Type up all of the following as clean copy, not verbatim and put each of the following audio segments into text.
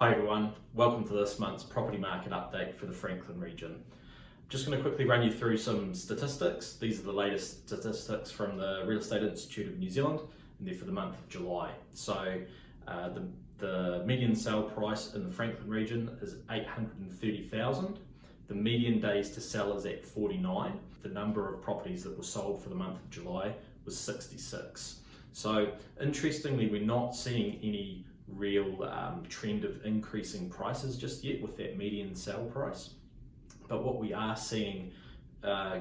Hi everyone, welcome to this month's property market update for the Franklin region. I'm just going to quickly run you through some statistics. These are the latest statistics from the Real Estate Institute of New Zealand, and they're for the month of July. So the median sale price in the Franklin region is 830,000. The median days to sell is at 49. The number of properties that were sold for the month of July was 66. So interestingly, we're not seeing any real trend of increasing prices just yet with that median sale price. But what we are seeing,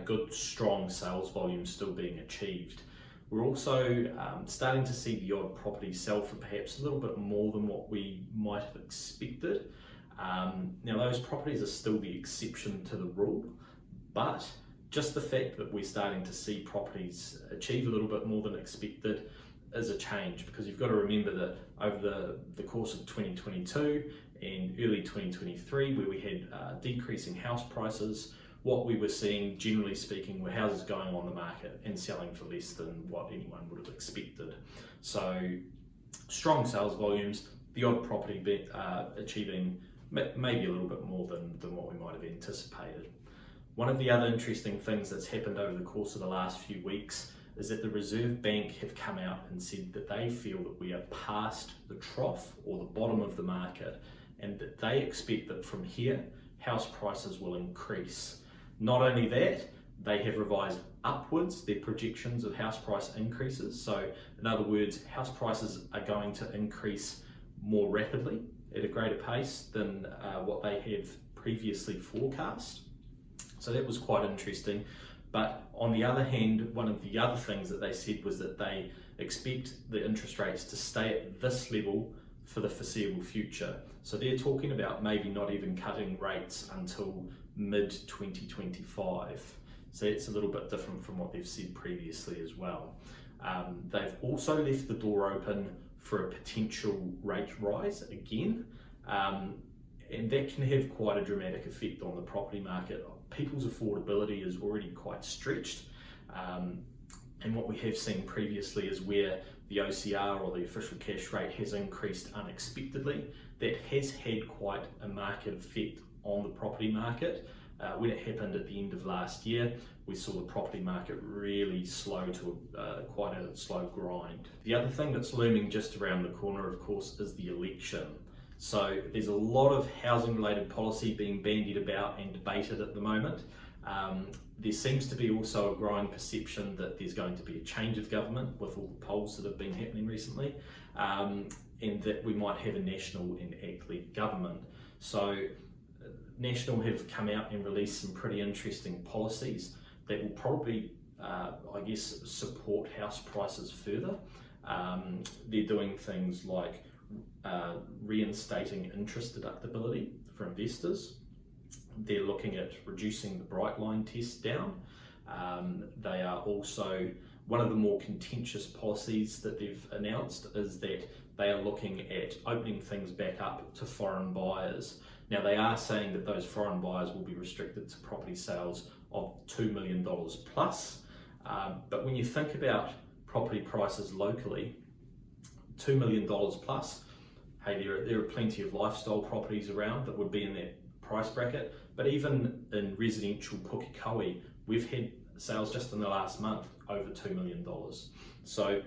good strong sales volume still being achieved. We're also starting to see the odd property sell for perhaps a little bit more than what we might have expected. Now those properties are still the exception to the rule, but just the fact that we're starting to see properties achieve a little bit more than expected is a change, because you've got to remember that over the course of 2022 and early 2023, where we had decreasing house prices, what we were seeing, generally speaking, were houses going on the market and selling for less than what anyone would have expected. So strong sales volumes, the odd property achieving maybe a little bit more than what we might have anticipated. One of the other interesting things that's happened over the course of the last few weeks is that the Reserve Bank have come out and said that they feel that we are past the trough or the bottom of the market, and that they expect that from here, house prices will increase. Not only that, they have revised upwards their projections of house price increases. So in other words, house prices are going to increase more rapidly at a greater pace than what they have previously forecast. So that was quite interesting. But on the other hand, one of the other things that they said was that they expect the interest rates to stay at this level for the foreseeable future. So they're talking about maybe not even cutting rates until mid-2025. So it's a little bit different from what they've said previously as well. They've also left the door open for a potential rate rise again. And that can have quite a dramatic effect on the property market. People's affordability is already quite stretched. And what we have seen previously is where the OCR, or the official cash rate, has increased unexpectedly. That has had quite a marked effect on the property market. When it happened at the end of last year, we saw the property market really slow to quite a slow grind. The other thing that's looming just around the corner, of course, is the election. So there's a lot of housing related policy being bandied about and debated at the moment. There seems to be also a growing perception that there's going to be a change of government with all the polls that have been happening recently, and that we might have a National and ACT-led government. So National have come out and released some pretty interesting policies that will probably, support house prices further. They're doing things like reinstating interest deductibility for investors. They're looking at reducing the bright line test down. They are also, one of the more contentious policies that they've announced is that they are looking at opening things back up to foreign buyers. Now they are saying that those foreign buyers will be restricted to property sales of $2 million plus. But when you think about property prices locally, $2 million plus, hey, there are plenty of lifestyle properties around that would be in that price bracket. But even in residential Pukekohe, we've had sales just in the last month over $2 million. So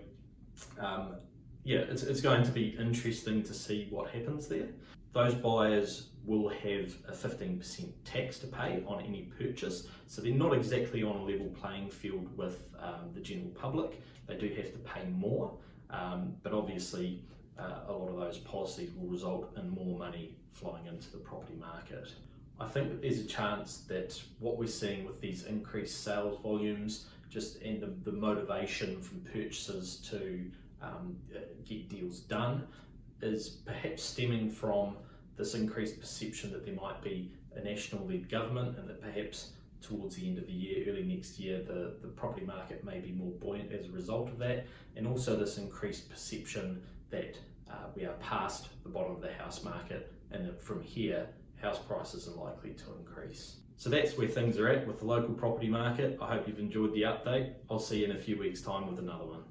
it's going to be interesting to see what happens there. Those buyers will have a 15% tax to pay on any purchase. So they're not exactly on a level playing field with the general public. They do have to pay more, but obviously a lot of those policies will result in more money flowing into the property market. I think that there's a chance that what we're seeing with these increased sales volumes, just and the motivation from purchasers to get deals done, is perhaps stemming from this increased perception that there might be a national-led government, and that perhaps towards the end of the year, early next year, the property market may be more buoyant as a result of that, and also this increased perception that we are past the bottom of the house market, and that from here, house prices are likely to increase. So that's where things are at with the local property market. I hope you've enjoyed the update. I'll see you in a few weeks' time with another one.